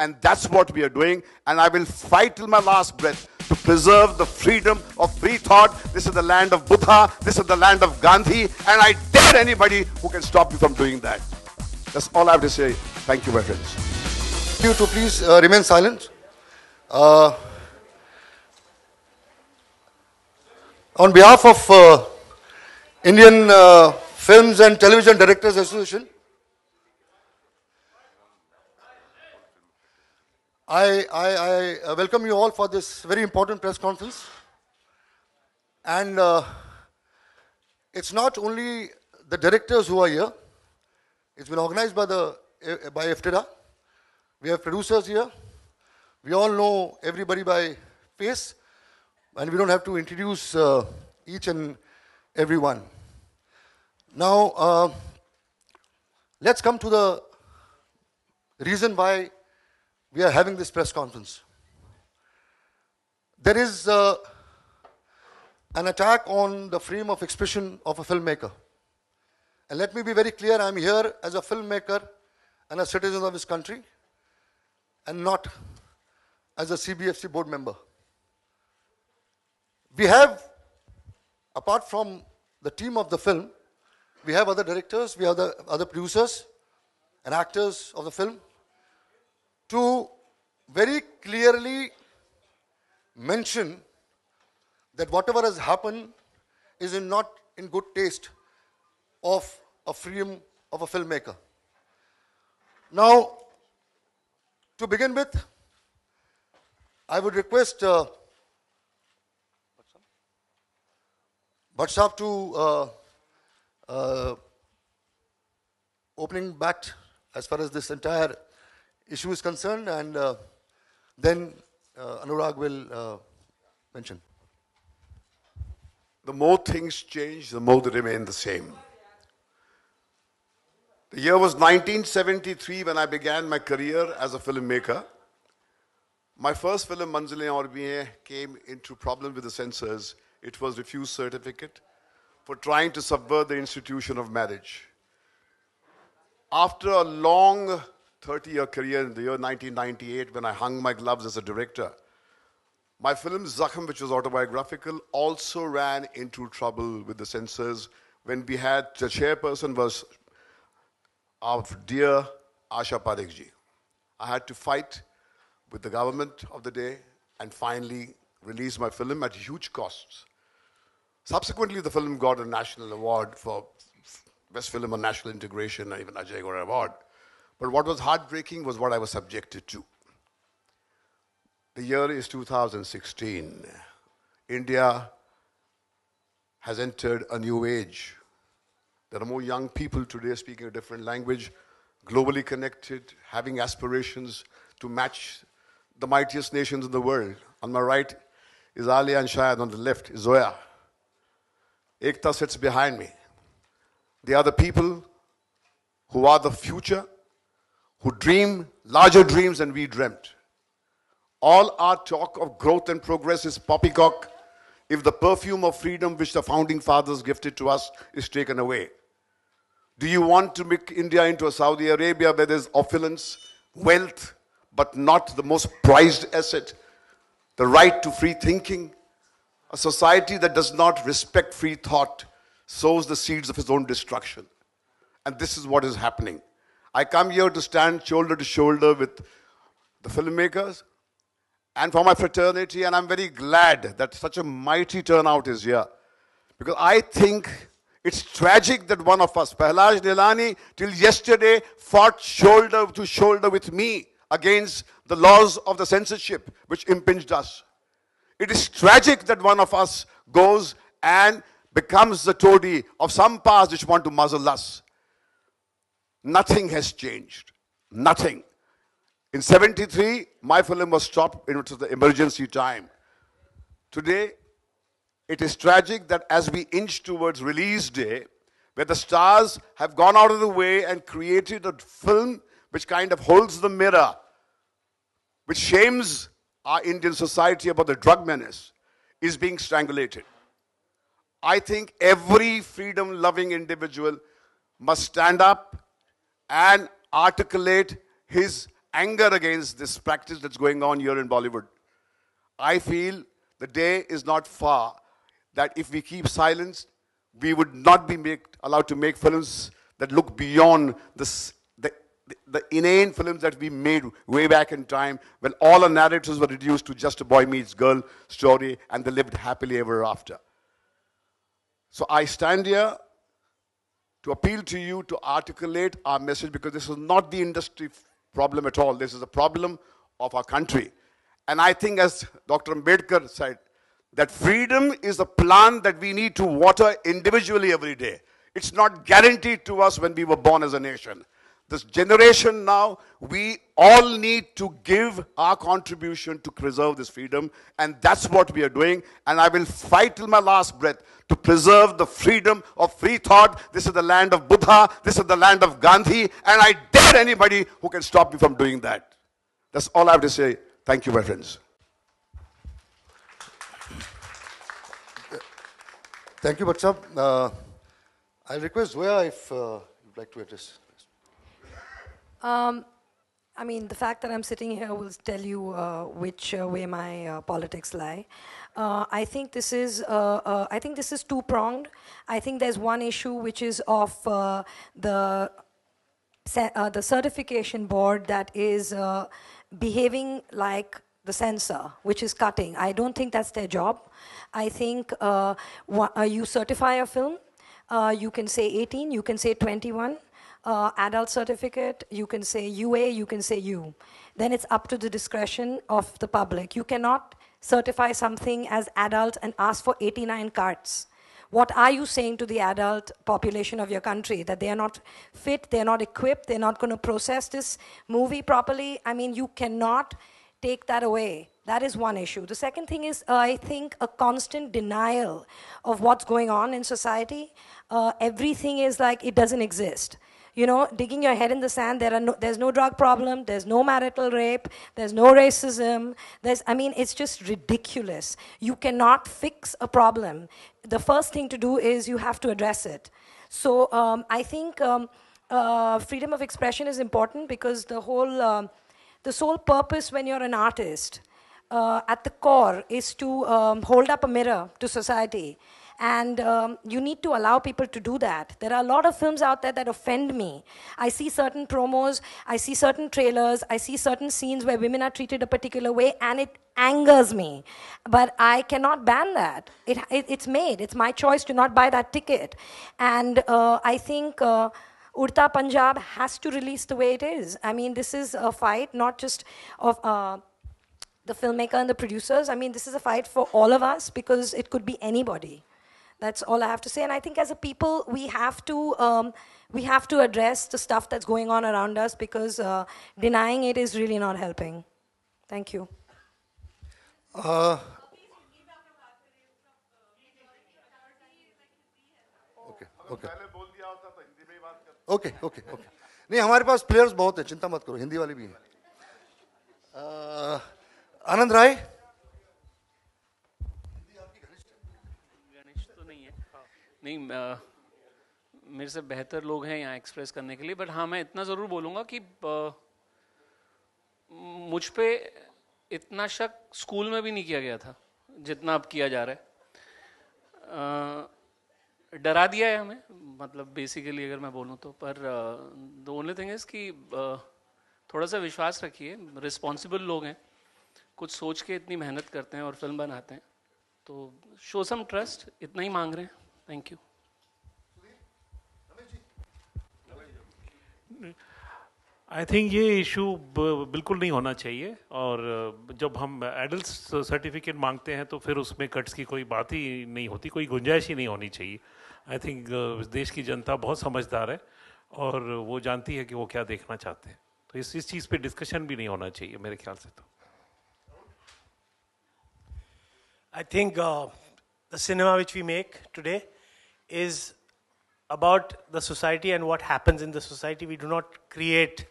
And that's what we are doing. And I will fight till my last breath to preserve the freedom of free thought. This is the land of Buddha. This is the land of Gandhi. And I dare anybody who can stop me from doing that. That's all I have to say. Thank you, my friends. You to please remain silent. On behalf of Indian Films and Television Directors Association, I welcome you all for this very important press conference. And it's not only the directors who are here. It's been organized by FTIDA. We have producers here. We all know everybody by face, and we don't have to introduce each and every one. Now, let's come to the reason why we are having this press conference. There is an attack on the freedom of expression of a filmmaker. And let me be very clear, I'm here as a filmmaker and a citizen of this country, and not as a CBFC board member. We have, apart from the team of the film, we have other directors, we have other producers and actors of the film to very clearly mention that whatever has happened is not in good taste of a freedom of a filmmaker. Now, to begin with, I would request Kashyap to opening bat as far as this entire issue is concerned, and then Anurag will mention. The more things change, the more they remain the same. The year was 1973 when I began my career as a filmmaker. My first film, Manzilein Aur Bhi Hain, came into problem with the censors. It was refused certificate for trying to subvert the institution of marriage. After a long 30-year career in the year 1998, when I hung my gloves as a director, my film Zakham, which was autobiographical, also ran into trouble with the censors when we had, the chairperson was our dear Asha Parekh ji. I had to fight with the government of the day and finally release my film at huge costs. Subsequently, the film got a national award for Best Film on National Integration and even Ajay Gora Award. But what was heartbreaking was what I was subjected to. The year is 2016. India has entered a new age. There are more young people today speaking a different language, globally connected, having aspirations to match the mightiest nations in the world. On my right is Alia and Shahid, on the left is Zoya. Ekta sits behind me. They are the people who are the future, who dream larger dreams than we dreamt. All our talk of growth and progress is poppycock if the perfume of freedom which the founding fathers gifted to us is taken away. Do you want to make India into a Saudi Arabia where there's opulence, wealth, but not the most prized asset, the right to free thinking? A society that does not respect free thought sows the seeds of its own destruction. And this is what is happening. I come here to stand shoulder to shoulder with the filmmakers and for my fraternity, and I'm very glad that such a mighty turnout is here. Because I think it's tragic that one of us, Pahlaj Nihalani, till yesterday fought shoulder to shoulder with me against the laws of the censorship which impinged us. It is tragic that one of us goes and becomes the toady of some powers which want to muzzle us. Nothing has changed. Nothing. In 73, my film was stopped into the emergency time. Today, it is tragic that as we inch towards release day, where the stars have gone out of the way and created a film which kind of holds the mirror, which shames our Indian society about the drug menace, is being strangulated. I think every freedom-loving individual must stand up and articulate his anger against this practice that's going on here in Bollywood. I feel the day is not far that if we keep silence, we would not be allowed to make films that look beyond this, the inane films that we made way back in time when all our narratives were reduced to just a boy meets girl story and they lived happily ever after. So I stand here to appeal to you to articulate our message, because this is not the industry problem at all. This is a problem of our country. And I think, as Dr. Ambedkar said, that freedom is a plant that we need to water individually every day. It's not guaranteed to us when we were born as a nation. This generation now, we all need to give our contribution to preserve this freedom, and that's what we are doing. And I will fight till my last breath to preserve the freedom of free thought. This is the land of Buddha, this is the land of Gandhi, and I dare anybody who can stop me from doing that. That's all I have to say. Thank you, my friends. Thank you, Bhatt. I'll request Zoya if you'd like to address. I mean, the fact that I'm sitting here will tell you which way my politics lie. I think this is two-pronged. I think there's one issue which is of the certification board that is behaving like the censor, which is cutting. I don't think that's their job. I think you certify a film, you can say 18, you can say 21. Adult certificate, you can say UA, you can say U. Then it's up to the discretion of the public. You cannot certify something as adult and ask for 89 cards. What are you saying to the adult population of your country? That they are not fit, they're not equipped, they're not going to process this movie properly? I mean, you cannot take that away. That is one issue. The second thing is, I think, a constant denial of what's going on in society. Everything is like it doesn't exist. You know, digging your head in the sand, there's no drug problem, there's no marital rape, there's no racism, I mean, it's just ridiculous. You cannot fix a problem. The first thing to do is you have to address it. So I think freedom of expression is important, because the sole purpose when you're an artist at the core is to hold up a mirror to society. And you need to allow people to do that. There are a lot of films out there that offend me. I see certain promos, I see certain trailers, I see certain scenes where women are treated a particular way, and it angers me. But I cannot ban that. It's made. It's my choice to not buy that ticket. And I think Udta Punjab has to release the way it is. I mean, this is a fight not just of the filmmaker and the producers. I mean, this is a fight for all of us, because it could be anybody. That's all I have to say. And I think as a people, we have to address the stuff that's going on around us, because denying it is really not helping. Thank you. Okay. नहीं, हमारे पास players बहुत हैं, चिंता मत करो, हिंदी वाले भी हैं. आनंद राय. नहीं, मेरे से बेहतर लोग हैं यहाँ एक्सप्रेस करने के लिए, बट हाँ, मैं इतना ज़रूर बोलूँगा कि मुझ पे इतना शक स्कूल में भी नहीं किया गया था जितना अब किया जा रहा है. डरा दिया है हमें, मतलब बेसिकली अगर मैं बोलूँ तो. पर द ओनली थिंग इज़ कि थोड़ा सा विश्वास रखिए, रिस्पॉन्सिबल लोग हैं, कुछ सोच के इतनी मेहनत करते हैं और फिल्म बनाते हैं, तो शो सम ट्रस्ट, इतना ही मांग रहे हैं. Thank you. आई थिंक ये इशू बिल्कुल नहीं होना चाहिए. और जब हम एडल्ट सर्टिफिकेट मांगते हैं तो फिर उसमें कट्स की कोई बात ही नहीं होती, कोई गुंजाइश ही नहीं होनी चाहिए. आई थिंक देश की जनता बहुत समझदार है और वो जानती है कि वो क्या देखना चाहते हैं, तो इस चीज़ पे डिस्कशन भी नहीं होना चाहिए मेरे ख्याल से. तो I think the cinema which we make today is about the society and what happens in the society. We do not create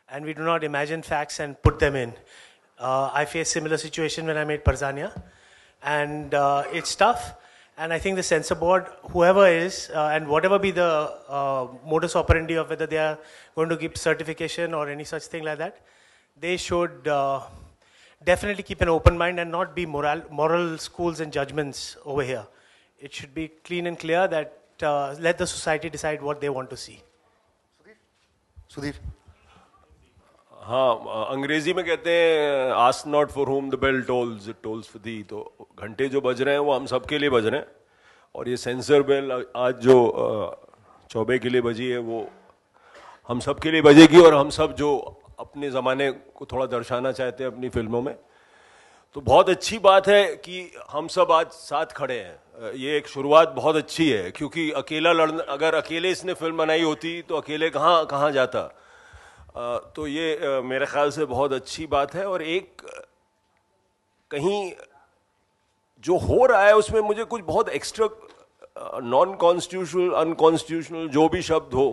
and we do not imagine facts and put them in. I faced similar situation when I made Parzania, and it's tough. And I think the Censor Board, whoever is, and whatever be the modus operandi of whether they are going to give certification or any such thing like that, they should definitely keep an open mind and not be moral schools and judgments over here. It should be clean and clear that let the society decide what they want to see. Sudhir. हाँ, अंग्रेजी में कहते हैं ask not for whom the bell tolls, it tolls for thee. तो घंटे जो बज रहे हैं वो हम सब के लिए बज रहे हैं, और ये सेंसर बेल आज जो चौबे के लिए बजी है वो हम सब के लिए बजेगी, और हम सब जो अपने ज़माने को थोड़ा दर्शाना चाहते हैं अपनी फिल्मों में, तो बहुत अच्छी बात है कि हम सब आज साथ खड़े हैं। ये एक शुरुआत बहुत अच्छी है, क्योंकि अकेला लड़ना, अगर अकेले इसने फिल्म बनाई होती तो अकेले कहाँ जाता। तो ये मेरे ख्याल से बहुत अच्छी बात है। और एक कहीं जो हो रहा है उसमें मुझे कुछ बहुत एक्स्ट्रा नॉन कॉन्स्टिट्यूशनल, अनकॉन्स्टिट्यूशनल, जो भी शब्द हो,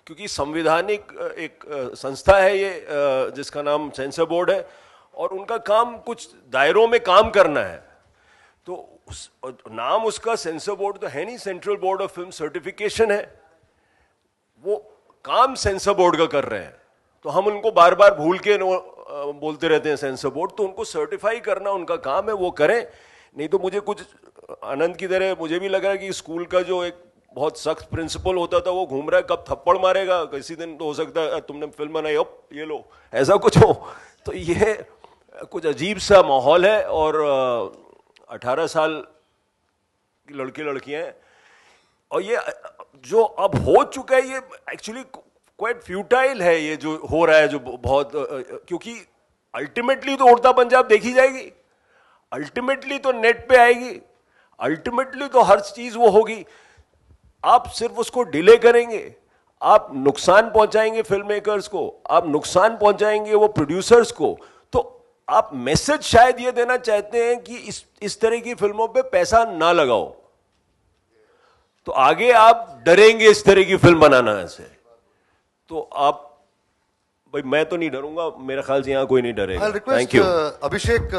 क्योंकि संवैधानिक एक संस्था है ये जिसका नाम सेंसर बोर्ड है, और उनका काम कुछ दायरों में काम करना है। तो नाम उसका सेंसर बोर्ड तो है नहीं, central board of film certification है, वो काम सेंसर बोर्ड का कर रहे हैं। तो हम उनको बार बार भूल के बोलते रहते हैं सेंसर बोर्ड, तो उनको सर्टिफाई करना उनका काम है, वो करें। नहीं तो मुझे कुछ आनंद की तरह मुझे भी लगा कि स्कूल का जो एक बहुत सख्त प्रिंसिपल होता था वो घूम रहा है, कब थप्पड़ मारेगा, किसी दिन तो हो सकता है तुमने फिल्म बनाई अब ये लो, ऐसा कुछ हो। तो ये कुछ अजीब सा माहौल है, और 18 साल की लड़के लड़कियां हैं, और ये जो अब हो चुका है ये एक्चुअली क्वाइट फ्यूटाइल है, ये जो हो रहा है, जो बहुत, क्योंकि अल्टीमेटली तो उड़ता पंजाब देखी जाएगी, अल्टीमेटली तो नेट पे आएगी, अल्टीमेटली तो हर चीज वो होगी। आप सिर्फ उसको डिले करेंगे, आप नुकसान पहुंचाएंगे फिल्म मेकर्स को, आप नुकसान पहुंचाएंगे वो प्रोड्यूसर्स को। तो आप मैसेज शायद ये देना चाहते हैं कि इस तरह की फिल्मों पे पैसा ना लगाओ, तो आगे आप डरेंगे इस तरह की फिल्म बनाना से। तो आप, भाई मैं तो नहीं डरूंगा, मेरे ख्याल से यहां कोई नहीं डरेगा। I'll request thank you. Abhishek